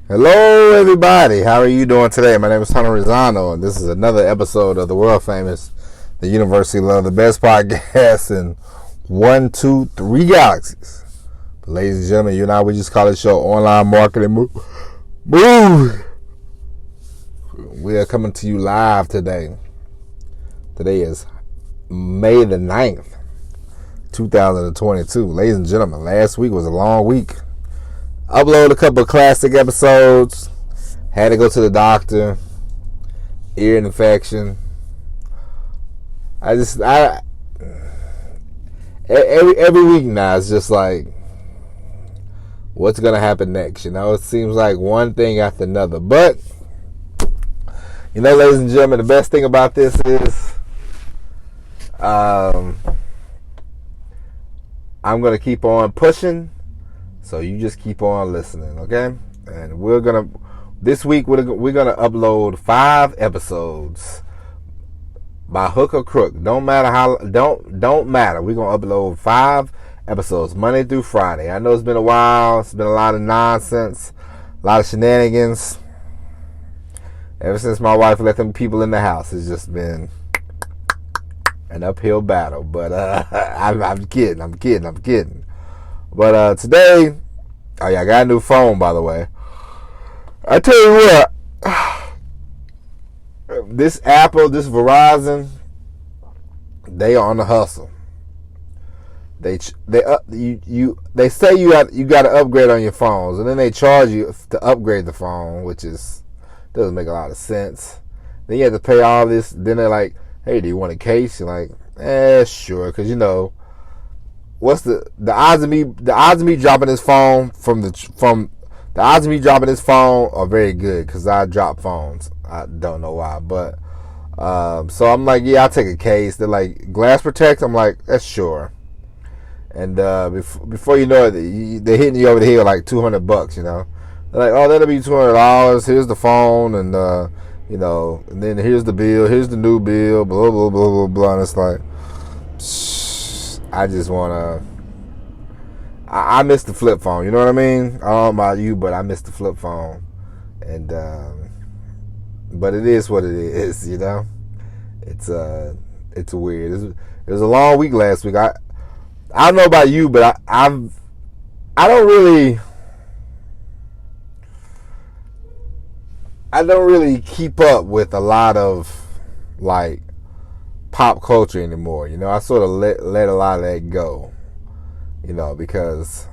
Hello, everybody. How are you doing today? My name is Hunter Rosano, and this is another episode of the world famous, the University Love, the best podcast in 1, 2, 3 galaxies. But ladies and gentlemen, you and I, we just call this show Online Marketing Move. We are coming to you live today. Today is May the 9th, 2022. Ladies and gentlemen, last week was a long week. Upload a couple of classic episodes. Had to go to the doctor. Ear infection. Every week now it's just like, what's gonna happen next? You know, it seems like one thing after another. But you know, ladies and gentlemen, the best thing about this is, I'm gonna keep on pushing. So you just keep on listening, okay? And this week we're gonna upload 5 episodes by hook or crook. Don't matter. We're gonna upload 5 episodes Monday through Friday. I know it's been a while. It's been a lot of nonsense, a lot of shenanigans. Ever since my wife let them people in the house, it's just been an uphill battle. But I'm kidding. But today, oh yeah, I got a new phone, by the way. I tell you what, this Apple, this Verizon, they are on the hustle. They say you got to upgrade on your phones, and then they charge you to upgrade the phone, which doesn't make a lot of sense. Then you have to pay all this. Then they're like, "Hey, do you want a case?" You're like, sure," because you know. What's the odds of me dropping this phone the odds of me dropping this phone are very good because I drop phones. I don't know why, but so I'm like, yeah, I'll take a case. They're like, glass protect. I'm like, that's sure. And before you know it, they're hitting you over the head like $200. You know, they're like, oh, that'll be $200. Here's the phone, and you know, and then here's the bill. Here's the new bill. Blah blah blah blah blah. And it's like, I just want to. I miss the flip phone. You know what I mean? I don't know about you, but I miss the flip phone. And but it is what it is. You know, it's weird. It was a long week last week. I don't know about you, but I don't really keep up with a lot of like pop culture anymore. You know, I sort of let a lot of that go, you know, because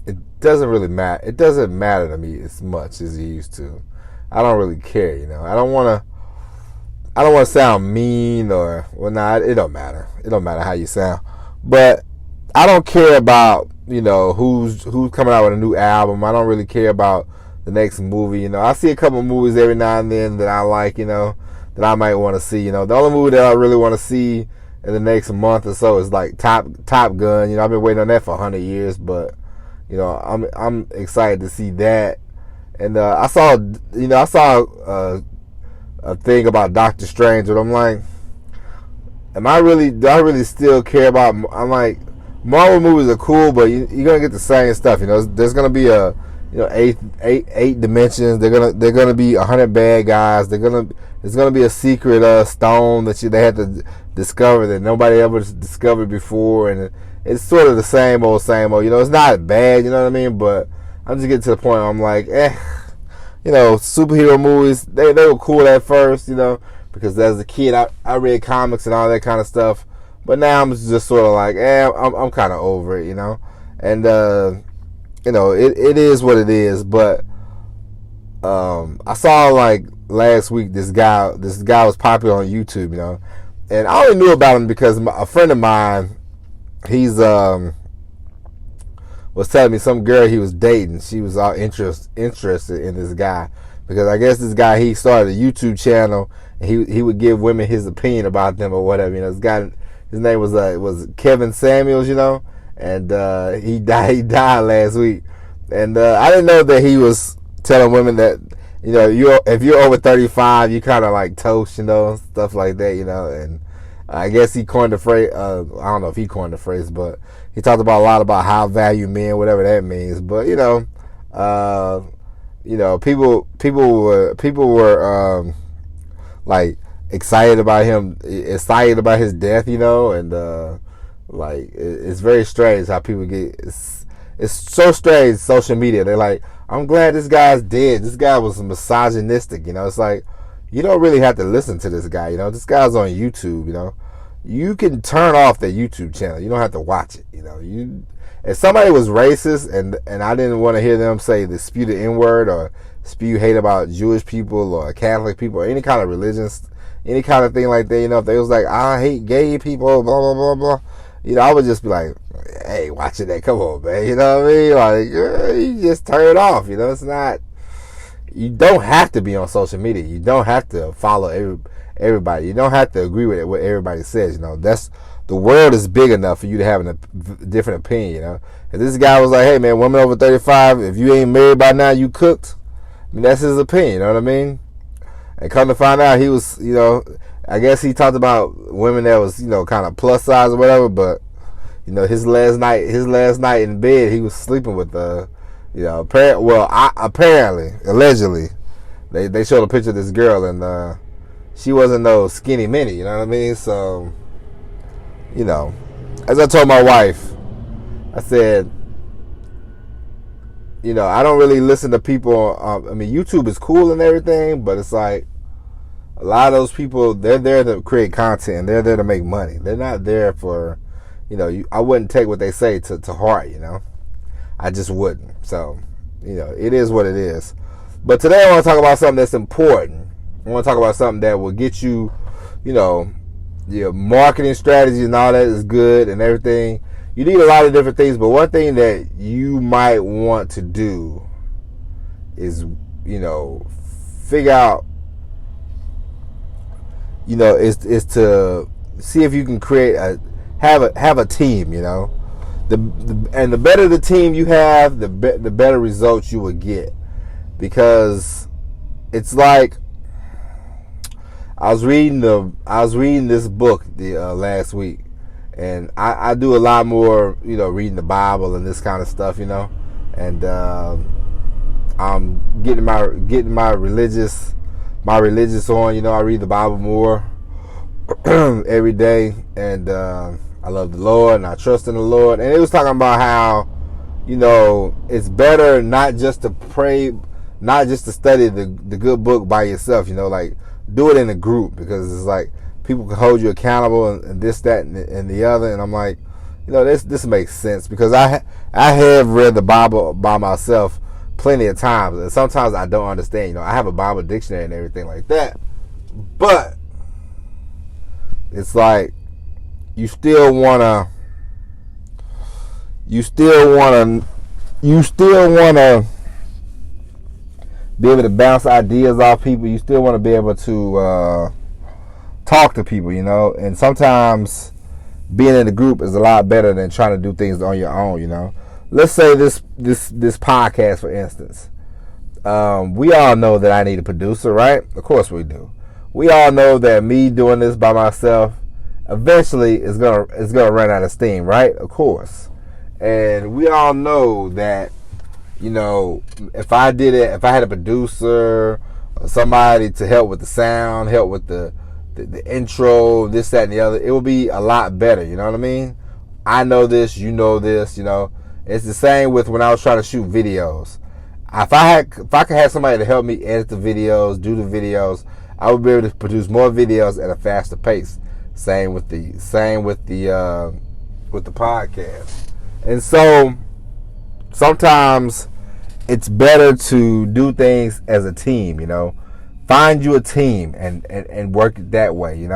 it doesn't really matter. It doesn't matter to me as much as it used to. I don't really care, you know. I don't want to sound mean or, well, nah, it don't matter. It don't matter how you sound. But I don't care about, you know, who's coming out with a new album. I don't really care about the next movie, you know. I see a couple of movies every now and then that I like, you know, that I might want to see. You know, the only movie that I really want to see in the next month or so is like Top Gun. You know, I've been waiting on that for 100 years, but you know, I'm excited to see that. And I saw a thing about Doctor Strange, but I'm like, do I really still care about? I'm like, Marvel movies are cool, but you're gonna get the same stuff. You know, there's gonna be eight dimensions. They're gonna be 100 bad guys. There's gonna be a secret stone that they had to discover that nobody ever discovered before, and it's sort of the same old. You know, it's not bad. You know what I mean? But I'm just getting to the point where I'm like, you know, superhero movies, they were cool at first, you know, because as a kid I read comics and all that kind of stuff. But now I'm just sort of like, I'm kind of over it, you know, and you know, it is what it is. But I saw like last week this guy was popular on YouTube, you know, and I only knew about him because a friend of mine, he's was telling me some girl he was dating, she was all interested in this guy, because I guess this guy, he started a YouTube channel and he would give women his opinion about them or whatever, you know. This guy, his name was Kevin Samuels, you know, and he died last week, and I didn't know that he was telling women that, you know, if you're over 35, you kind of like toast, you know, stuff like that, you know. And I guess he coined the phrase. I don't know if he coined the phrase, but he talked about a lot about how value men, whatever that means. But you know, people were like excited about his death, and like it's very strange how people get. It's so strange. Social media, they're like, I'm glad this guy's dead. This guy was misogynistic. It's like you don't really have to listen to this guy. This guy's on YouTube. You can turn off the YouTube channel. You don't have to watch it. If somebody was racist and I didn't want to hear them say the spew the N-word or spew hate about Jewish people or Catholic people or any kind of religion, any kind of thing like that, if they was like, I hate gay people, blah, blah, blah, blah, I would just be like, hey, watching that, come on, man, you know what I mean? Like, you just turn it off, it's not, you don't have to be on social media. You don't have to follow everybody. You don't have to agree with what everybody says, the world is big enough for you to have a different opinion, If this guy was like, hey, man, women over 35, if you ain't married by now, you cooked. I mean, that's his opinion, you know what I mean? And come to find out, he was, I guess he talked about women that was, kind of plus size or whatever, but, his last night in bed, he was sleeping with, apparently, allegedly, they showed a picture of this girl, and she wasn't no skinny mini, you know what I mean? So, as I told my wife, I said, I don't really listen to people. YouTube is cool and everything, but it's like a lot of those people, they're there to create content and they're there to make money. They're not there for, I wouldn't take what they say to heart, I just wouldn't. So, it is what it is. But today I want to talk about something that's important. I want to talk about something that will get you, your marketing strategy and all that is good and everything. You need a lot of different things, but one thing that you might want to do is, figure out, is to see if you can have a team, and the better the team you have, the better results you will get, because it's like, I was reading this book last week, and I do a lot more, reading the Bible and this kind of stuff, and I'm getting my religious on, I read the Bible more every day, and I love the Lord and I trust in the Lord. And it was talking about how, it's better not just to pray, not just to study the good book by yourself, like do it in a group, because it's like people can hold you accountable and this, that, and the other. And I'm like, this makes sense, because I have read the Bible by myself plenty of times, and sometimes I don't understand. I have a Bible dictionary and everything like that, but it's like you still wanna be able to bounce ideas off people. You still want to be able to talk to people, and sometimes being in a group is a lot better than trying to do things on your own. Let's say this podcast, for instance. We all know that I need a producer, right? Of course we do. We all know that me doing this by myself eventually is gonna run out of steam, right? Of course. And we all know that, if I did it, if I had a producer or somebody to help with the sound, help with the intro, this, that, and the other, it would be a lot better. You know what I mean? I know this, you know this, It's the same with when I was trying to shoot videos. If I could have somebody to help me edit the videos, do the videos, I would be able to produce more videos at a faster pace. Same with the podcast. And so sometimes it's better to do things as a team, Find you a team and work it that way,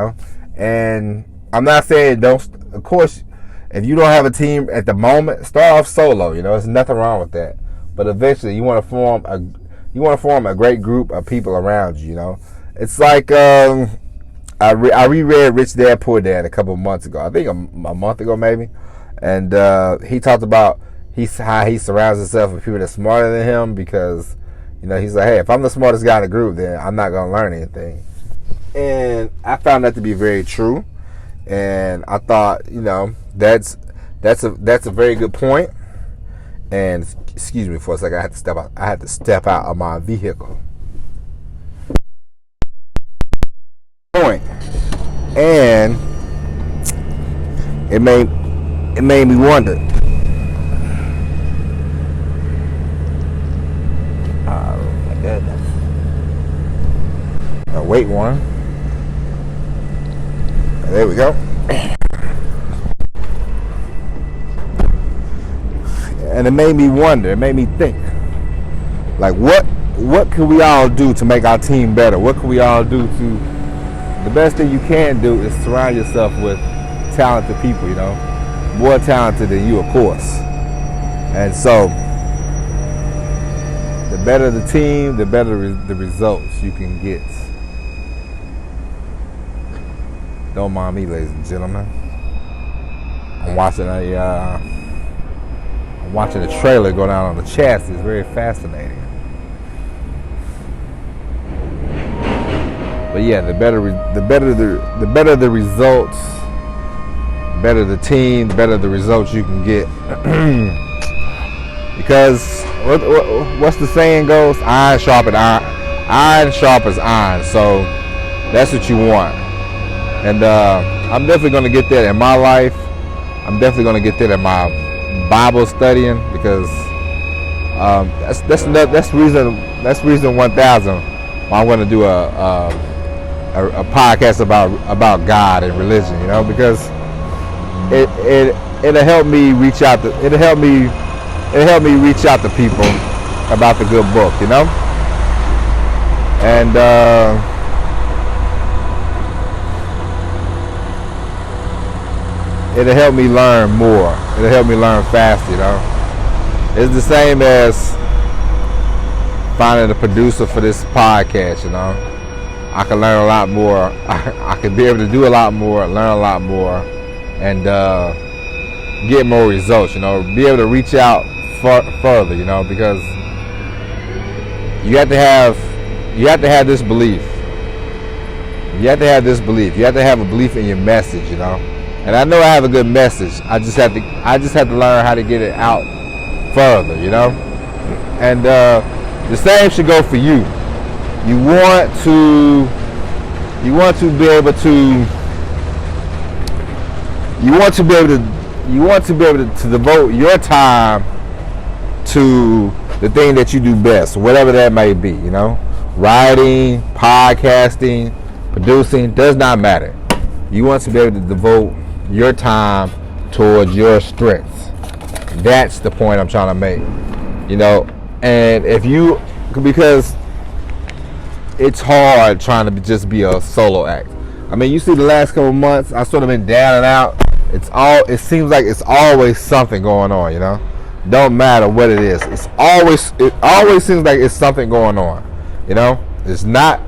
And I'm not saying of course, if you don't have a team at the moment, start off solo, There's nothing wrong with that. But eventually you want to form a great group of people around you, It's like I reread Rich Dad Poor Dad a couple of months ago. I think a month ago maybe. And he talked about how he surrounds himself with people that's smarter than him, because he's like, hey, if I'm the smartest guy in the group, then I'm not gonna learn anything. And I found that to be very true. And I thought, that's a very good point. And Excuse me for a second. I had to step out of my vehicle. And it made me wonder. Oh my goodness! Now wait one. There we go. And it made me wonder. It made me think. Like what can we all do to make our team better? What can we all do to? The best thing you can do is surround yourself with talented people, you know, more talented than you, of course. And so, the better the team, the better the results you can get. Don't mind me, ladies and gentlemen. I'm watching a trailer go down on the chassis. It's very fascinating. But yeah, the better the results, the better the team, the better the results you can get. Because what's the saying goes? Iron sharpens iron. Iron sharpens iron. So that's what you want. And I'm definitely going to get that in my life. I'm definitely going to get that in my Bible studying, because that's reason 1000 why I'm going to do a podcast about God and religion, you know, because it'll help me reach out to people about the good book, you know, and it'll help me learn more. It'll help me learn faster, you know. It's the same as finding a producer for this podcast, you know. I can learn a lot more. I can be able to do a lot more, learn a lot more, and get more results, you know. Be able to reach out further, you know, because you have to have this belief. You have to have this belief. You have to have a belief in your message, you know. And I know I have a good message. I just have to learn how to get it out further, you know. And the same should go for you. You want to be able to devote your time to the thing that you do best, whatever that may be, you know. Writing, podcasting, producing, does not matter. You want to be able to devote your time towards your strengths. That's the point I'm trying to make, you know. And because it's hard trying to just be a solo act. I mean, you see the last couple months, I've sort of been down and out. It seems like it's always something going on, you know. Don't matter what it is. It always seems like it's something going on, you know. It's not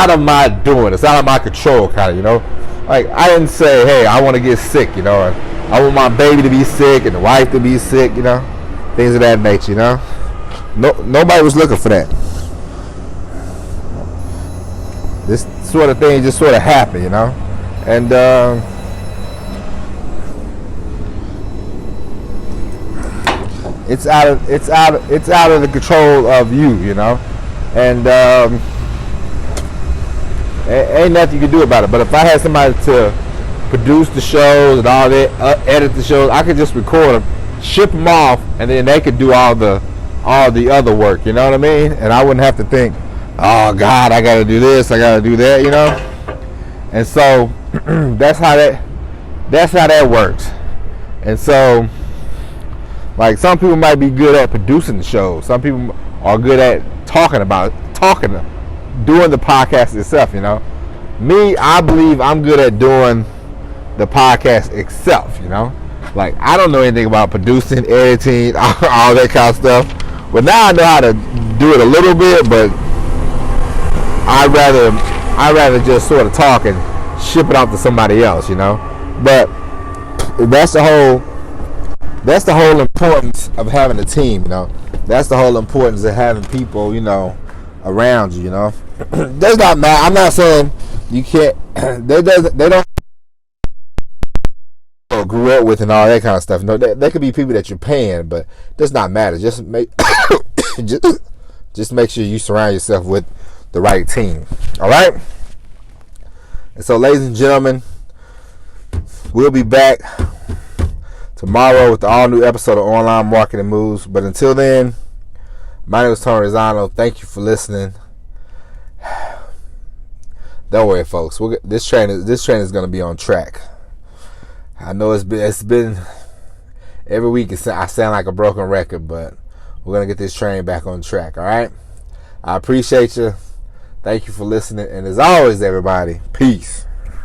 of my doing. It's out of my control, kind of, you know. Like, I didn't say, hey, I want to get sick, you know. I want my baby to be sick and the wife to be sick, you know. Things of that nature, you know. Nobody was looking for that. This sort of thing just sort of happened, you know. And it's out of the control of you, you know. And ain't nothing you can do about it. But if I had somebody to produce the shows and all that, edit the shows, I could just record them, ship them off, and then they could do all the other work, you know what I mean? And I wouldn't have to think, oh God, I gotta do this, I gotta do that, you know. And so that's how that works. And so, like, some people might be good at producing the show. Some people are good at doing the podcast itself, you know. Me, I believe I'm good at doing the podcast itself, you know. Like, I don't know anything about producing, editing, all that kind of stuff. But now I know how to do it a little bit, but I'd rather just sort of talk and ship it off to somebody else, you know. But that's the whole importance of having a team, you know. That's the whole importance of having people, you know, around you, you know. That's not matter. I'm not saying you can't. They don't grew up with and all that kind of stuff. No, there could be people that you're paying, but it does not matter. Just make just make sure you surround yourself with the right team. All right. And so, ladies and gentlemen, we'll be back tomorrow with the all new episode of Online Marketing Moves. But until then, my name is Tony Rosano. Thank you for listening. Don't worry, folks. This train is going to be on track. I know it's been every week. I sound like a broken record, but we're going to get this train back on track. All right. I appreciate you. Thank you for listening. And as always, everybody, peace.